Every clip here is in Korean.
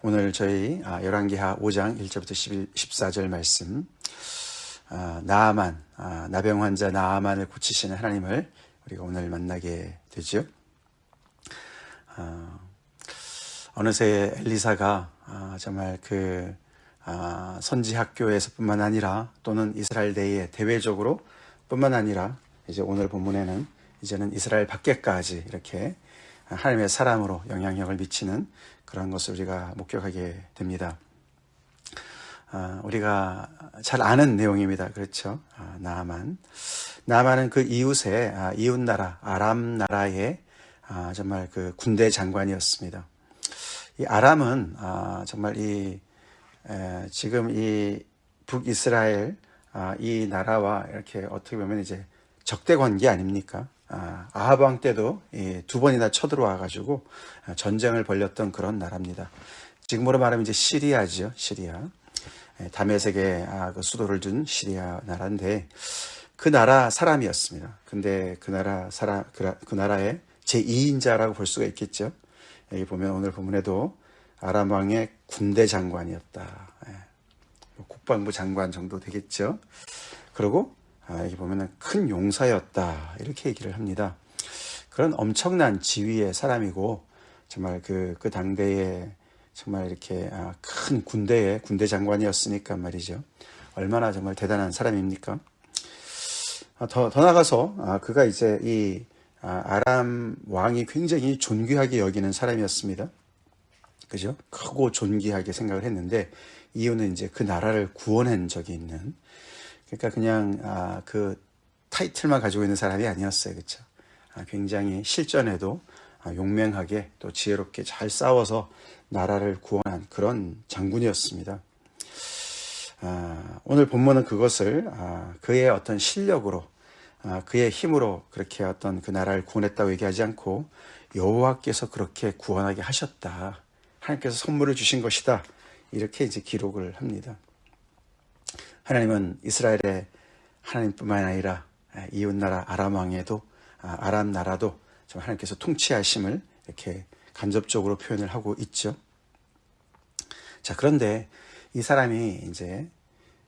오늘 저희 열왕기하 5장 1절부터 14절 말씀, 나아만, 나병 환자 나아만을 고치시는 하나님을 우리가 오늘 만나게 되죠. 어느새 엘리사가 정말 그 선지 학교에서 뿐만 아니라 또는 이스라엘 내에 대외적으로 뿐만 아니라 이제 오늘 본문에는 이제는 이스라엘 밖에까지 이렇게 하나님의 사람으로 영향력을 미치는 그런 것을 우리가 목격하게 됩니다. 우리가 잘 아는 내용입니다. 그렇죠? 나아만은 그 이웃의 이웃나라 아람 나라의 정말 그 군대 장관이었습니다. 이 아람은 정말 지금 이 북이스라엘 이 나라와 이렇게 어떻게 보면 이제 적대 관계 아닙니까? 아합 왕 때도 두 번이나 쳐들어와 가지고 전쟁을 벌였던 그런 나라입니다. 지금으로 말하면 이제 시리아죠, 시리아. 다메섹에 그 수도를 둔 시리아 나라인데 그 나라 사람이었습니다. 근데 그 나라의 제2인자라고 볼 수가 있겠죠. 여기 보면 오늘 본문에도 아람 왕의 군대 장관이었다. 국방부 장관 정도 되겠죠. 그리고 여기 보면은 큰 용사였다 이렇게 얘기를 합니다. 그런 엄청난 지위의 사람이고 정말 그 당대에 정말 이렇게 큰 군대 장관이었으니까 말이죠. 얼마나 정말 대단한 사람입니까? 더 나가서 그가 이제 이 아람 왕이 굉장히 존귀하게 여기는 사람이었습니다. 그죠? 크고 존귀하게 생각을 했는데 이유는 이제 그 나라를 구원한 적이 있는, 그러니까 그냥 그 타이틀만 가지고 있는 사람이 아니었어요. 그렇죠? 굉장히 실전에도 용맹하게 또 지혜롭게 잘 싸워서 나라를 구원한 그런 장군이었습니다. 오늘 본문은 그것을 그의 어떤 실력으로 그의 힘으로 그렇게 어떤 그 나라를 구원했다고 얘기하지 않고 여호와께서 그렇게 구원하게 하셨다, 하나님께서 선물을 주신 것이다, 이렇게 이제 기록을 합니다. 하나님은 이스라엘의 하나님뿐만 아니라 이웃나라 아람 왕에도 아람 나라도 하나님께서 통치하심을 이렇게 간접적으로 표현을 하고 있죠. 자, 그런데 이 사람이 이제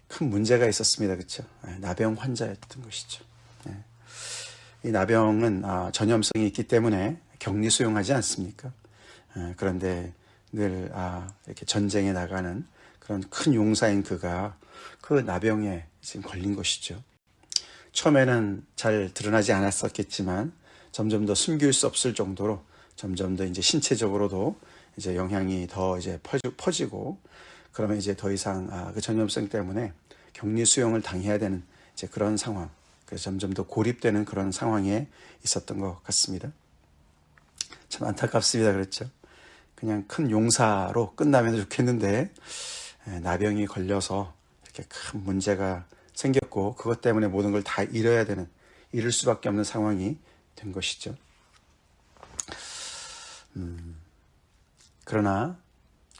큰 문제가 있었습니다. 그렇죠? 나병 환자였던 것이죠. 이 나병은 전염성이 있기 때문에 격리 수용하지 않습니까? 그런데 늘 이렇게 전쟁에 나가는 그런 큰 용사인 그가 그 나병에 지금 걸린 것이죠. 처음에는 잘 드러나지 않았었겠지만 점점 더 숨길 수 없을 정도로 점점 더 이제 신체적으로도 이제 영향이 더 이제 퍼지고, 그러면 이제 더 이상 그 전염성 때문에 격리 수용을 당해야 되는 이제 그런 상황, 그래서 점점 더 고립되는 그런 상황에 있었던 것 같습니다. 참 안타깝습니다. 그렇죠? 그냥 큰 용사로 끝나면 좋겠는데 나병이 걸려서 이렇게 큰 문제가 생겼고 그것 때문에 모든 걸 다 잃을 수밖에 없는 상황이 된 것이죠. 그러나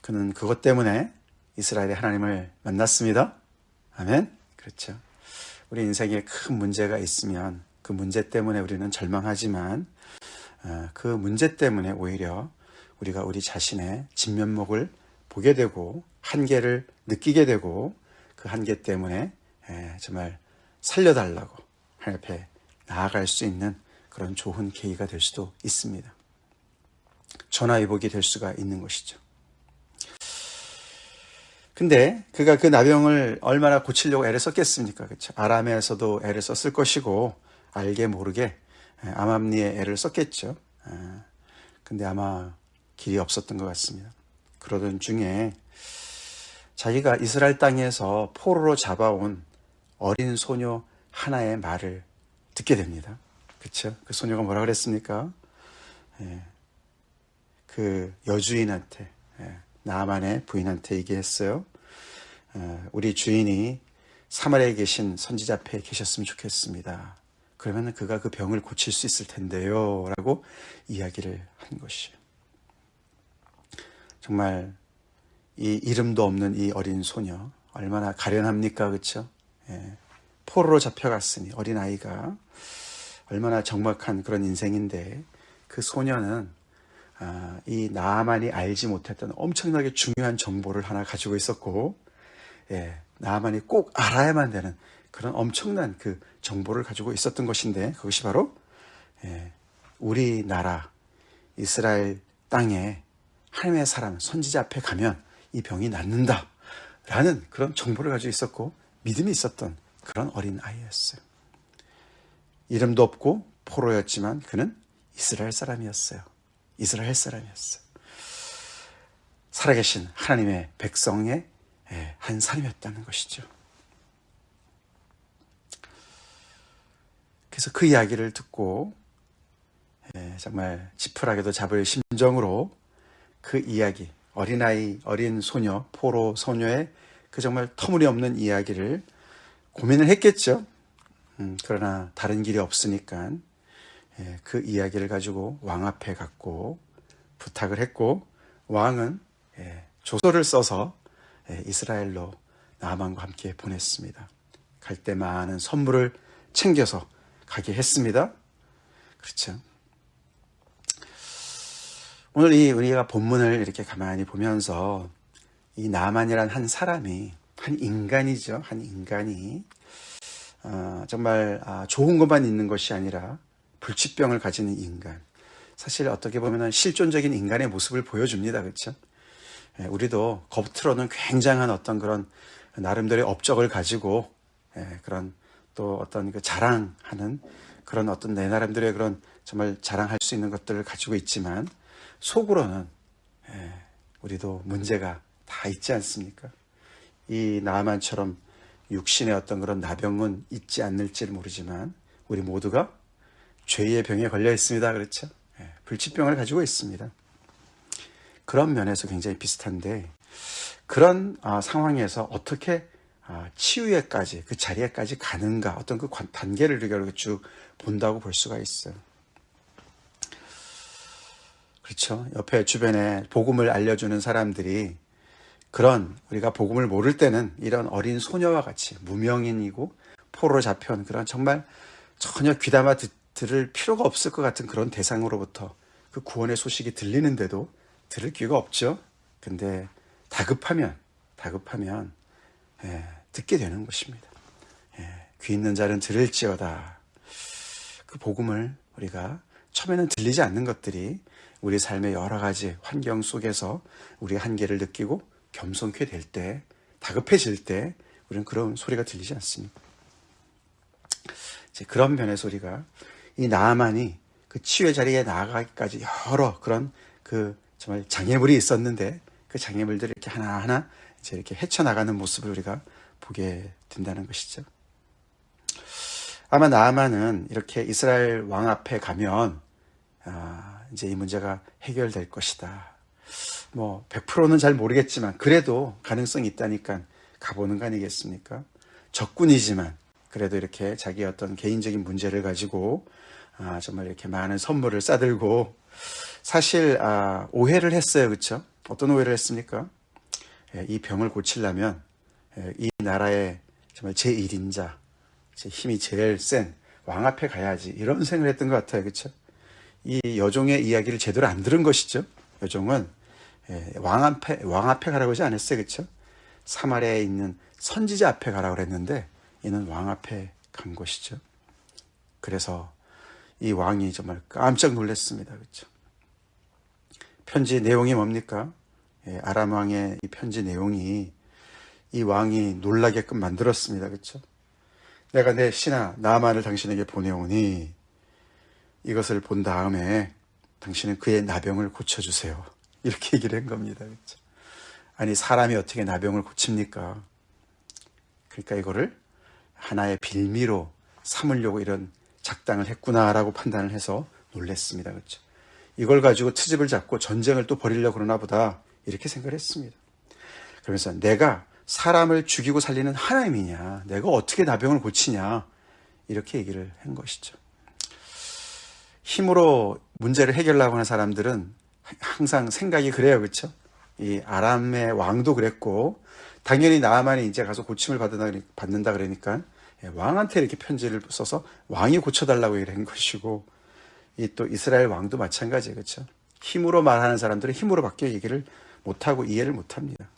그는 그것 때문에 이스라엘의 하나님을 만났습니다. 아멘. 그렇죠. 우리 인생에 큰 문제가 있으면 그 문제 때문에 우리는 절망하지만 그 문제 때문에 오히려 우리가 우리 자신의 진면목을 보게 되고 한계를 느끼게 되고 그 한계 때문에 정말 살려달라고 하나님 앞에 나아갈 수 있는 그런 좋은 계기가 될 수도 있습니다. 전화위복이 될 수가 있는 것이죠. 근데 그가 그 나병을 얼마나 고치려고 애를 썼겠습니까? 그렇죠? 아람에서도 애를 썼을 것이고 알게 모르게 암암리에 애를 썼겠죠. 근데 아마 길이 없었던 것 같습니다. 그러던 중에 자기가 이스라엘 땅에서 포로로 잡아온 어린 소녀 하나의 말을 듣게 됩니다. 그렇죠? 그 소녀가 뭐라 그랬습니까? 그 여주인한테, 나아만의 부인한테 얘기했어요. 우리 주인이 사마리아에 계신 선지자 앞에 계셨으면 좋겠습니다. 그러면 그가 그 병을 고칠 수 있을 텐데요, 라고 이야기를 한 것이에요. 정말 이 이름도 없는 이 어린 소녀 얼마나 가련합니까? 그렇죠? 포로로 잡혀갔으니 어린아이가 얼마나 적막한 그런 인생인데 그 소녀는 이 나아만이 알지 못했던 엄청나게 중요한 정보를 하나 가지고 있었고, 나아만이 꼭 알아야만 되는 그런 엄청난 그 정보를 가지고 있었던 것인데, 그것이 바로 우리나라 이스라엘 땅에 하나님의 사람 선지자 앞에 가면 이 병이 낫는다 라는 그런 정보를 가지고 있었고 믿음이 있었던 그런 어린 아이였어요. 이름도 없고 포로였지만 그는 이스라엘 사람이었어요. 이스라엘 사람이었어요. 살아계신 하나님의 백성의 한 사람이었다는 것이죠. 그래서 그 이야기를 듣고 정말 지푸라기도 잡을 심정으로 그 이야기, 어린아이, 어린 소녀, 포로 소녀의 그 정말 터무니없는 이야기를 고민을 했겠죠. 그러나 다른 길이 없으니까 그 이야기를 가지고 왕 앞에 갔고 부탁을 했고, 왕은 조서를 써서 이스라엘로 나아만과 함께 보냈습니다. 갈 때 많은 선물을 챙겨서 가게 했습니다. 그렇죠. 오늘 우리가 본문을 이렇게 가만히 보면서 이 나아만이란 한 사람이, 한 인간이죠. 한 인간이 정말 좋은 것만 있는 것이 아니라 불치병을 가지는 인간. 사실 어떻게 보면 실존적인 인간의 모습을 보여줍니다. 그렇죠? 우리도 겉으로는 굉장한 어떤 그런 나름대로의 업적을 가지고 그런 또 어떤 그 자랑하는 그런 어떤 내 나름대로의 그런 정말 자랑할 수 있는 것들을 가지고 있지만 속으로는 우리도 문제가 다 있지 않습니까? 이 나아만처럼 육신의 어떤 그런 나병은 있지 않을지 모르지만 우리 모두가 죄의 병에 걸려 있습니다. 그렇죠? 불치병을 가지고 있습니다. 그런 면에서 굉장히 비슷한데, 그런 상황에서 어떻게 치유에까지, 그 자리에까지 가는가, 어떤 그 단계를 우리가 쭉 본다고 볼 수가 있어요. 그렇죠? 옆에 주변에 복음을 알려주는 사람들이 그런, 우리가 복음을 모를 때는 이런 어린 소녀와 같이 무명인이고 포로로 잡혀온 그런 정말 전혀 귀담아 들을 필요가 없을 것 같은 그런 대상으로부터 그 구원의 소식이 들리는데도 들을 기회가 없죠. 근데 다급하면 듣게 되는 것입니다. 귀 있는 자는 들을지어다. 그 복음을 우리가 처음에는 들리지 않는 것들이 우리 삶의 여러 가지 환경 속에서 우리 한계를 느끼고 겸손케 될 때, 다급해질 때 우리는 그런 소리가 들리지 않습니다. 이제 그런 면에서 우리가 이 나아만이 그 치유의 자리에 나아가기까지 여러 그런 그 정말 장애물이 있었는데 그 장애물들을 이렇게 하나하나 이제 이렇게 헤쳐나가는 모습을 우리가 보게 된다는 것이죠. 아마 나아만은 이렇게 이스라엘 왕 앞에 가면 이제 이 문제가 해결될 것이다. 뭐 100%는 잘 모르겠지만 그래도 가능성이 있다니까 가보는 거 아니겠습니까? 적군이지만 그래도 이렇게 자기의 어떤 개인적인 문제를 가지고 정말 이렇게 많은 선물을 싸들고, 사실 오해를 했어요. 그렇죠? 어떤 오해를 했습니까? 이 병을 고치려면 이 나라의 정말 제1인자, 힘이 제일 센 왕 앞에 가야지, 이런 생각을 했던 것 같아요. 그렇죠? 이 여종의 이야기를 제대로 안 들은 것이죠. 여종은 왕 앞에 가라고 하지 않았어요. 그렇죠? 사마리아에 있는 선지자 앞에 가라고 그랬는데 이는 왕 앞에 간 것이죠. 그래서 이 왕이 정말 깜짝 놀랐습니다. 그렇죠? 편지 내용이 뭡니까? 아람 왕의 이 편지 내용이 이 왕이 놀라게끔 만들었습니다. 그렇죠? 내가 내 신하 나아만을 당신에게 보내오니 이것을 본 다음에 당신은 그의 나병을 고쳐주세요. 이렇게 얘기를 한 겁니다. 그렇죠? 아니, 사람이 어떻게 나병을 고칩니까? 그러니까 이거를 하나의 빌미로 삼으려고 이런 작당을 했구나라고 판단을 해서 놀랬습니다. 그렇죠? 이걸 가지고 트집을 잡고 전쟁을 또 벌이려고 그러나 보다, 이렇게 생각을 했습니다. 그러면서 내가 사람을 죽이고 살리는 하나님이냐, 내가 어떻게 나병을 고치냐, 이렇게 얘기를 한 것이죠. 힘으로 문제를 해결하려고 하는 사람들은 항상 생각이 그래요. 그렇죠? 이 아람의 왕도 그랬고, 당연히 나아만이 이제 가서 고침을 받는다 그러니까 왕한테 이렇게 편지를 써서 왕이 고쳐달라고 얘기를 한 것이고, 이 또 이스라엘 왕도 마찬가지예요. 그렇죠? 힘으로 말하는 사람들은 힘으로밖에 얘기를 못하고 이해를 못합니다.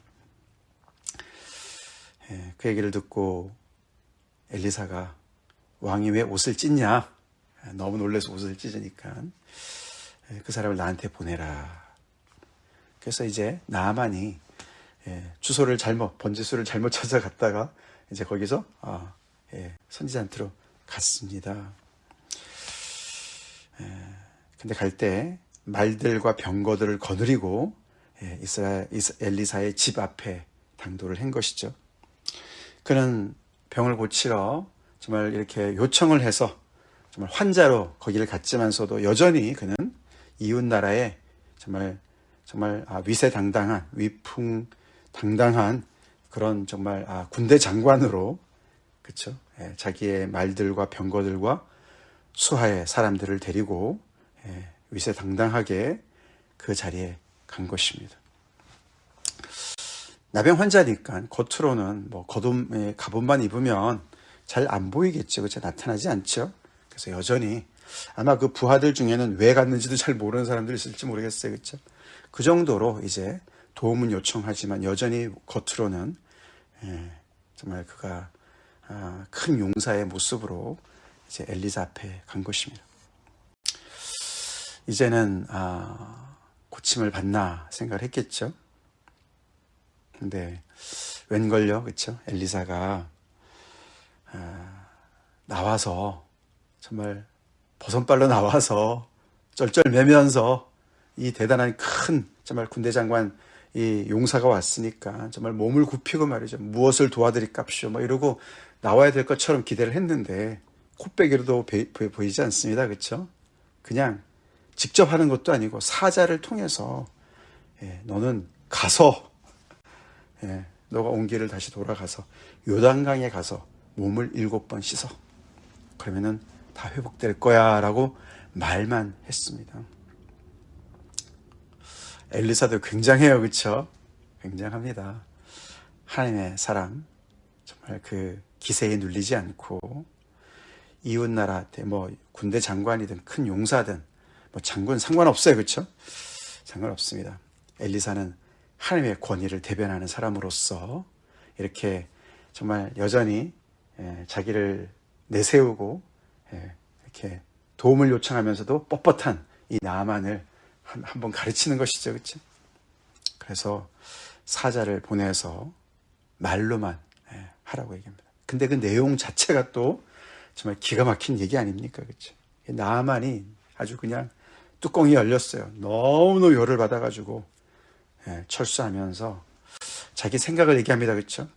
그 얘기를 듣고 엘리사가 왕이 왜 옷을 찢냐? 너무 놀라서 옷을 찢으니까 그 사람을 나한테 보내라. 그래서 이제 나아만이 주소를 번지수를 잘못 찾아갔다가 이제 거기서 선지자한테로 갔습니다. 근데 갈 때 말들과 병거들을 거느리고 엘리사의 집 앞에 당도를 한 것이죠. 그는 병을 고치러 정말 이렇게 요청을 해서 정말 환자로 거기를 갔지만서도 여전히 그는 이웃 나라의 정말 위세당당한 위풍당당한 그런 정말 군대 장관으로 그렇죠. 자기의 말들과 병거들과 수하의 사람들을 데리고 위세당당하게 그 자리에 간 것입니다. 나병 환자니까 겉으로는 가옷만 입으면 잘 안 보이겠죠. 그렇죠? 나타나지 않죠. 그래서 여전히 아마 그 부하들 중에는 왜 갔는지도 잘 모르는 사람들이 있을지 모르겠어요. 그렇죠? 그 정도로 이제 도움은 요청하지만 여전히 겉으로는 정말 그가 큰 용사의 모습으로 이제 엘리사 앞에 간 것입니다. 이제는 고침을 받나 생각을 했겠죠. 근데 웬걸요, 그렇죠? 엘리사가 나와서 정말 버선발로 나와서 쩔쩔매면서 이 대단한 큰 정말 군대 장관 이 용사가 왔으니까 정말 몸을 굽히고 말이죠. 무엇을 도와드릴까쇼 이러고 나와야 될 것처럼 기대를 했는데 코빼기로도 보이지 않습니다. 그렇죠? 그냥 직접 하는 것도 아니고 사자를 통해서 너는 가서 너가 온 길을 다시 돌아가서 요단강에 가서 몸을 7번 씻어. 그러면은 다 회복될 거야 라고 말만 했습니다. 엘리사도 굉장해요. 그렇죠? 굉장합니다. 하나님의 사람 정말 그 기세에 눌리지 않고 이웃나라한테 군대 장관이든 큰 용사든 장군 상관없어요. 그렇죠? 상관없습니다. 엘리사는 하나님의 권위를 대변하는 사람으로서 이렇게 정말 여전히 자기를 내세우고 이렇게 도움을 요청하면서도 뻣뻣한 이 나아만을 한번 가르치는 것이죠. 그렇죠? 그래서 사자를 보내서 말로만 하라고 얘기합니다. 근데 그 내용 자체가 또 정말 기가 막힌 얘기 아닙니까? 그렇죠? 나아만이 아주 그냥 뚜껑이 열렸어요. 너무너무 열을 받아가지고 철수하면서 자기 생각을 얘기합니다. 그렇죠?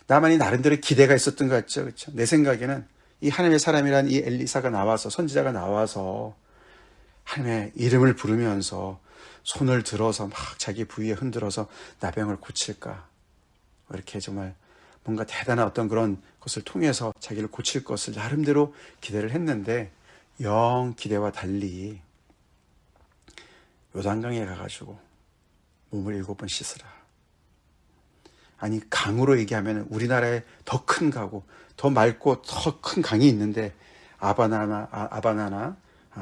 나만이 나름대로 기대가 있었던 것 같죠. 그렇죠? 내 생각에는 이 하나님의 사람이란 이 엘리사가 나와서 선지자가 나와서 하나님의 이름을 부르면서 손을 들어서 막 자기 부위에 흔들어서 나병을 고칠까. 이렇게 정말 뭔가 대단한 어떤 그런 것을 통해서 자기를 고칠 것을 나름대로 기대를 했는데 영 기대와 달리 요단강에 가가지고 몸을 7번 씻으라. 아니 강으로 얘기하면 우리나라에 더 큰 가고 더 맑고 더 큰 강이 있는데 아바나나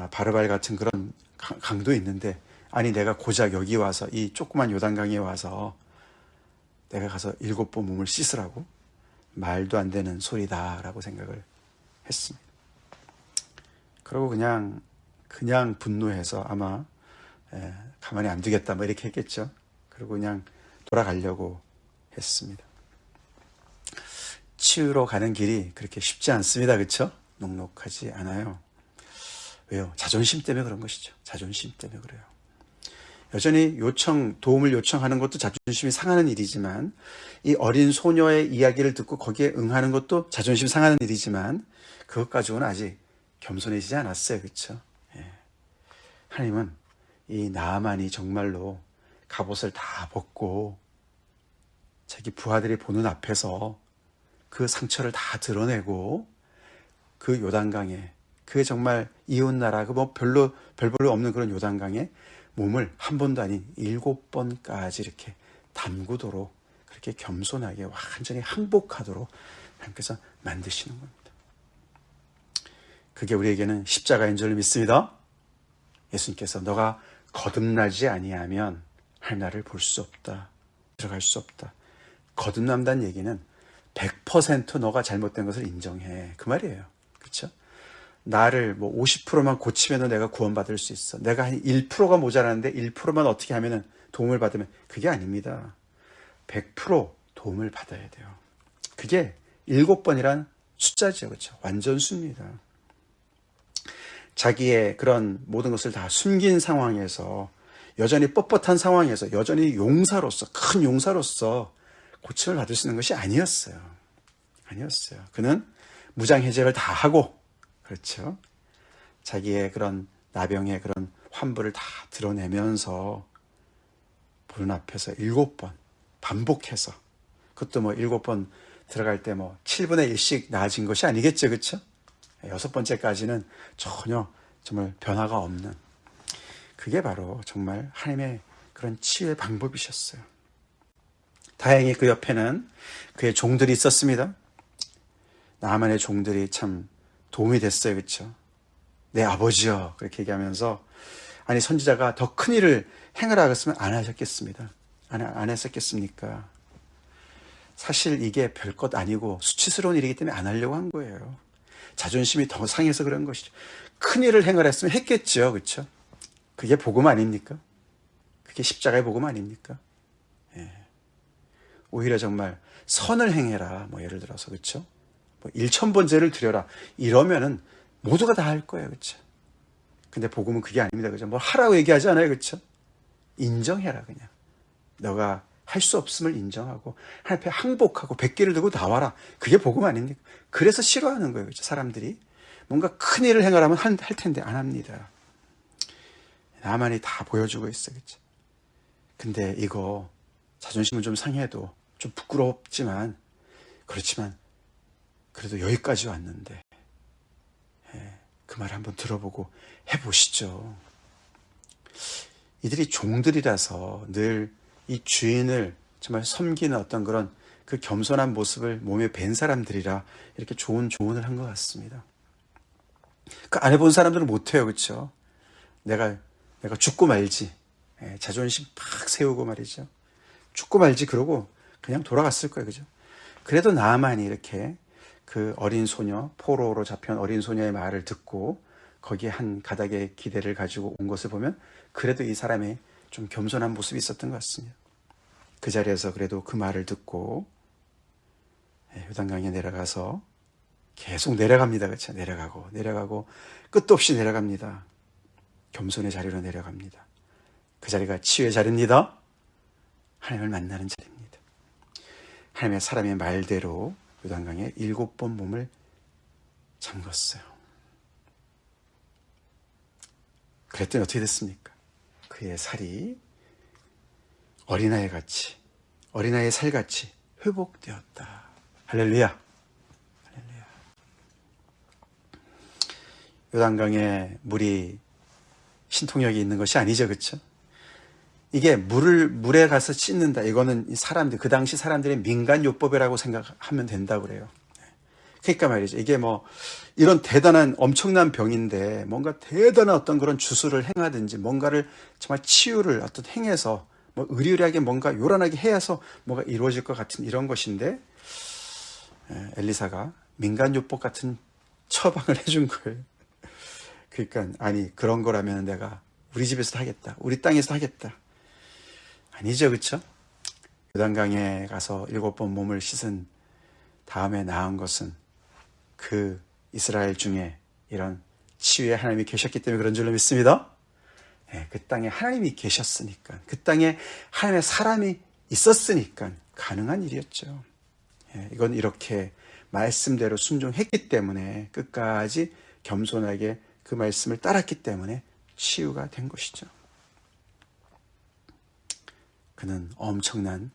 바르발 같은 그런 강도 있는데 아니 내가 고작 여기 와서 이 조그만 요단강에 와서 내가 가서 7번 몸을 씻으라고? 말도 안 되는 소리다라고 생각을 했습니다. 그리고 그냥 분노해서 아마 가만히 안 두겠다 이렇게 했겠죠. 그리고 그냥 돌아가려고 했습니다. 치유로 가는 길이 그렇게 쉽지 않습니다. 그렇죠? 녹록하지 않아요. 왜요? 자존심 때문에 그런 것이죠. 자존심 때문에 그래요. 여전히 도움을 요청하는 것도 자존심이 상하는 일이지만 이 어린 소녀의 이야기를 듣고 거기에 응하는 것도 자존심 상하는 일이지만 그것 가지고는 아직 겸손해지지 않았어요. 그렇죠? 하나님은 이 나아만이 정말로 갑옷을 다 벗고 자기 부하들이 보는 앞에서 그 상처를 다 드러내고 그 요단강에 그 정말 이웃나라 별로 없는 그런 요단강에 몸을 한 번도 아닌 7번까지 이렇게 담그도록 그렇게 겸손하게 완전히 항복하도록 하나님께서 만드시는 겁니다. 그게 우리에게는 십자가인 줄 믿습니다. 예수님께서 너가 거듭나지 아니하면 하나님을 볼 수 없다. 들어갈 수 없다. 거듭난다는 얘기는 100% 너가 잘못된 것을 인정해. 그 말이에요. 그렇죠? 나를 뭐 50%만 고치면 내가 구원받을 수 있어. 내가 한 1%가 모자라는데 1%만 어떻게 하면 도움을 받으면, 그게 아닙니다. 100% 도움을 받아야 돼요. 그게 7번이란 숫자죠. 그렇죠? 완전수입니다. 자기의 그런 모든 것을 다 숨긴 상황에서, 여전히 뻣뻣한 상황에서, 여전히 용사로서, 큰 용사로서 고침을 받을 수 있는 것이 아니었어요. 아니었어요. 그는 무장해제를 다 하고, 그렇죠, 자기의 그런 나병의 그런 환부를 다 드러내면서 보는 앞에서 7번 반복해서, 그것도 뭐 7번 들어갈 때 뭐 7분의 1씩 나아진 것이 아니겠죠. 그렇죠? 6번째까지는 전혀 정말 변화가 없는, 그게 바로 정말 하나님의 그런 치유의 방법이셨어요. 다행히 그 옆에는 그의 종들이 있었습니다. 나만의 종들이 참 도움이 됐어요. 그렇죠? 내 아버지여, 그렇게 얘기하면서, 아니 선지자가 더 큰 일을 행하라 그랬으면 안 하셨겠습니다. 안 했었겠습니까? 사실 이게 별것 아니고 수치스러운 일이기 때문에 안 하려고 한 거예요. 자존심이 더 상해서 그런 것이죠. 큰 일을 행하라 했으면 했겠죠. 그렇죠? 그게 복음 아닙니까? 그게 십자가의 복음 아닙니까? 예. 오히려 정말 선을 행해라, 뭐 예를 들어서, 그렇죠? 뭐 1000번제를 드려라, 이러면은 모두가 다 할 거예요. 그렇죠? 근데 복음은 그게 아닙니다. 그죠? 뭘 하라고 얘기하지 않아요. 그렇죠? 인정해라. 그냥 너가 할 수 없음을 인정하고 하나님 앞에 항복하고 백기를 들고 나와라. 그게 복음 아닙니까? 그래서 싫어하는 거예요. 그렇죠? 사람들이 뭔가 큰 일을 행하라면 할 텐데 안 합니다. 나만이 다 보여주고 있어요. 그렇죠? 근데 이거 자존심은 좀 상해도 좀 부끄럽지만, 그렇지만 그래도 여기까지 왔는데, 그 말 한번 들어보고 해보시죠. 이들이 종들이라서 늘 이 주인을 정말 섬기는 어떤 그런 그 겸손한 모습을 몸에 밴 사람들이라 이렇게 좋은 조언을 한 것 같습니다. 그 안 해본 사람들은 못해요. 그렇죠? 내가 죽고 말지, 자존심 팍 세우고 말이죠, 죽고 말지 그러고 그냥 돌아갔을 거예요. 그죠? 그래도 나만이 이렇게 그 어린 소녀, 포로로 잡혀온 어린 소녀의 말을 듣고 거기에 한 가닥의 기대를 가지고 온 것을 보면 그래도 이 사람의 좀 겸손한 모습이 있었던 것 같습니다. 그 자리에서 그래도 그 말을 듣고 요단강에 내려가서 계속 내려갑니다. 그렇죠? 내려가고 끝도 없이 내려갑니다. 겸손의 자리로 내려갑니다. 그 자리가 치유의 자리입니다. 하나님을 만나는 자리입니다. 하나님의 사람의 말대로 요단강에 7번 몸을 잠궜어요. 그랬더니 어떻게 됐습니까? 그의 살이 어린아이의 살같이 회복되었다. 할렐루야. 할렐루야. 요단강에 물이 신통력이 있는 것이 아니죠. 그렇죠? 이게 물에 가서 씻는다. 이거는 그 당시 사람들의 민간요법이라고 생각하면 된다고 그래요. 그러니까 말이죠. 이게 뭐 이런 대단한 엄청난 병인데 뭔가 대단한 어떤 그런 주술을 행하든지 뭔가를 정말 치유를 어떤 행해서 뭐 의리의리하게 뭔가 요란하게 해서 뭐가 이루어질 것 같은 이런 것인데, 엘리사가 민간요법 같은 처방을 해준 거예요. 그러니까 아니 그런 거라면 내가 우리 집에서도 하겠다, 우리 땅에서도 하겠다. 아니죠. 그렇죠? 요단강에 가서 7번 몸을 씻은 다음에 나은 것은 그 이스라엘 중에 이런 치유의 하나님이 계셨기 때문에 그런 줄로 믿습니다. 그 땅에 하나님이 계셨으니까, 그 땅에 하나님의 사람이 있었으니까 가능한 일이었죠. 이건 이렇게 말씀대로 순종했기 때문에, 끝까지 겸손하게 그 말씀을 따랐기 때문에 치유가 된 것이죠. 그는 엄청난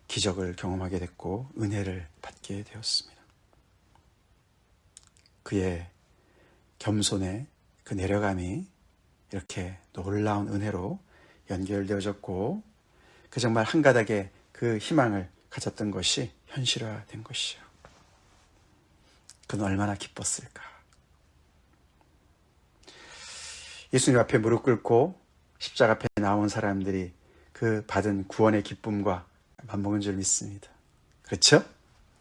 기적을 경험하게 됐고 은혜를 받게 되었습니다. 그의 겸손의 그 내려감이 이렇게 놀라운 은혜로 연결되어졌고, 그 정말 한 가닥의 그 희망을 가졌던 것이 현실화된 것이죠. 그는 얼마나 기뻤을까. 예수님 앞에 무릎 꿇고 십자가 앞에 나온 사람들이 그 받은 구원의 기쁨과 맞먹은 줄 믿습니다. 그렇죠?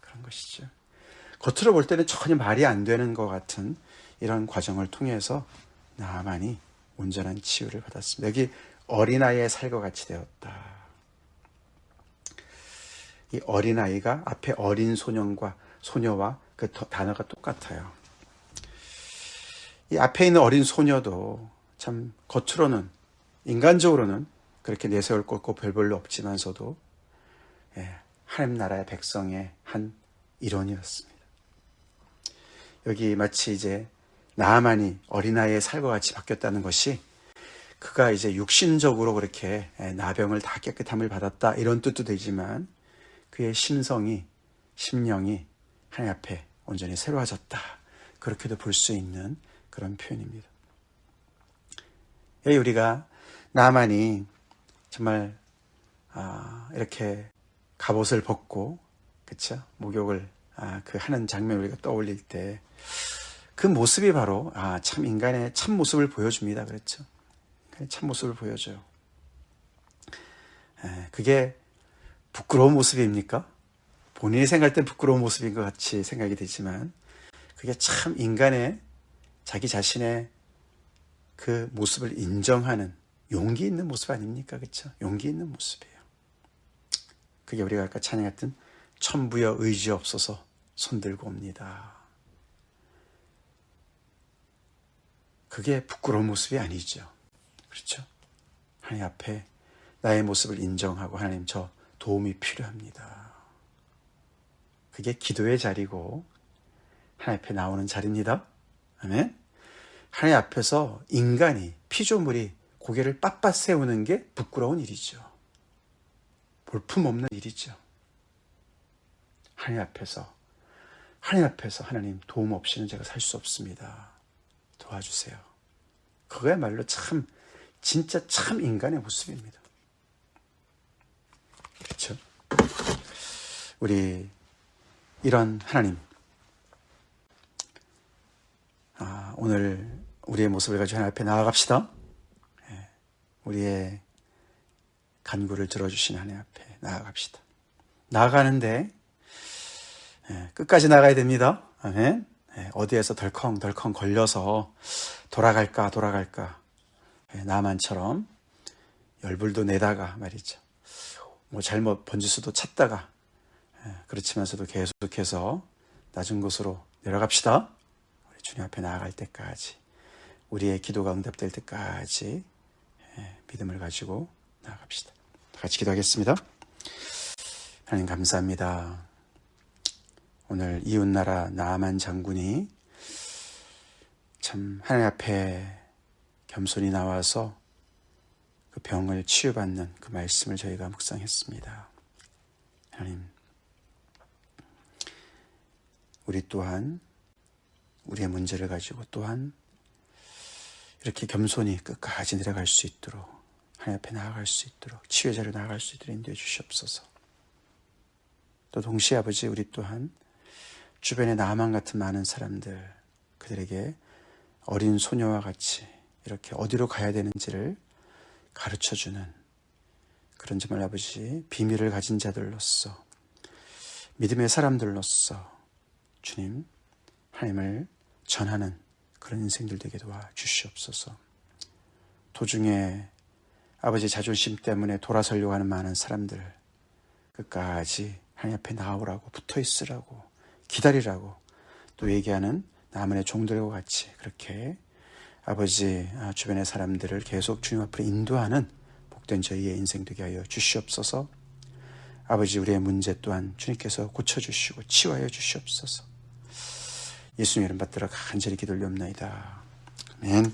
그런 것이죠. 겉으로 볼 때는 전혀 말이 안 되는 것 같은 이런 과정을 통해서 나만이 온전한 치유를 받았습니다. 여기 어린아이의 살과 같이 되었다. 이 어린아이가 앞에 어린 소녀와 그 단어가 똑같아요. 이 앞에 있는 어린 소녀도 참 겉으로는 인간적으로는 그렇게 내세울 것 별로 없지만서도 하나님 나라의 백성의 한 일원이었습니다. 여기 마치 이제 나아만이 어린아이의 살과 같이 바뀌었다는 것이 그가 이제 육신적으로 그렇게 나병을 다 깨끗함을 받았다 이런 뜻도 되지만 그의 심령이 하나님 앞에 온전히 새로워졌다 그렇게도 볼 수 있는 그런 표현입니다. 여기 우리가 나아만이 정말 이렇게 갑옷을 벗고 그렇죠? 목욕을 그 하는 장면을 우리가 떠올릴 때 그 모습이 바로 참 인간의 참 모습을 보여줍니다. 그렇죠? 참 모습을 보여줘요. 그게 부끄러운 모습입니까? 본인이 생각할 땐 부끄러운 모습인 것 같이 생각이 되지만 그게 참 인간의 자기 자신의 그 모습을 인정하는 용기 있는 모습 아닙니까? 그렇죠? 용기 있는 모습이에요. 그게 우리가 아까 찬양했던 천부여 의지 없어서 손들고 옵니다. 그게 부끄러운 모습이 아니죠. 그렇죠? 하나님 앞에 나의 모습을 인정하고 하나님 저 도움이 필요합니다. 그게 기도의 자리고 하나님 앞에 나오는 자리입니다. 아멘. 하나님 앞에서 인간이 피조물이 고개를 빳빳 세우는 게 부끄러운 일이죠. 볼품없는 일이죠. 하나님 앞에서 하나님 도움 없이는 제가 살 수 없습니다. 도와주세요. 그거야말로 진짜 참 인간의 모습입니다. 그렇죠? 우리 이런 하나님, 오늘 우리의 모습을 가지고 하나님 앞에 나아갑시다. 우리의 간구를 들어주신 하나님 앞에 나아갑시다. 나아가는데 끝까지 나가야 됩니다. 아멘. 어디에서 덜컹덜컹 걸려서 돌아갈까 나만처럼 열불도 내다가 말이죠. 뭐 잘못 번지수도 찾다가 그렇지만서도 계속해서 낮은 곳으로 내려갑시다. 우리 주님 앞에 나아갈 때까지 우리의 기도가 응답될 때까지 믿음을 가지고 나아갑시다. 다 같이 기도하겠습니다. 하나님 감사합니다. 오늘 이웃나라 나아만 장군이 참 하나님 앞에 겸손히 나와서 그 병을 치유받는 그 말씀을 저희가 묵상했습니다. 하나님, 우리 또한 우리의 문제를 가지고 또한 이렇게 겸손히 끝까지 내려갈 수 있도록 하나님 앞에 나아갈 수 있도록 치유의 자리로 나아갈 수 있도록 인도해 주시옵소서. 또 동시에 아버지 우리 또한 주변에 나만 같은 많은 사람들 그들에게 어린 소녀와 같이 이렇게 어디로 가야 되는지를 가르쳐주는 그런 정말 아버지 비밀을 가진 자들로서 믿음의 사람들로서 주님 하나님을 전하는 그런 인생들 되게 도와주시옵소서. 도중에 아버지 자존심 때문에 돌아서려고 하는 많은 사람들 끝까지 하나님 앞에 나오라고 붙어있으라고 기다리라고 또 얘기하는 나만의 종들과 같이 그렇게 아버지 주변의 사람들을 계속 주님 앞으로 인도하는 복된 저희의 인생 되게 하여 주시옵소서. 아버지 우리의 문제 또한 주님께서 고쳐주시고 치유하여 주시옵소서. 예수님 이름 받들어 간절히 기도 올리옵나이다. 아멘.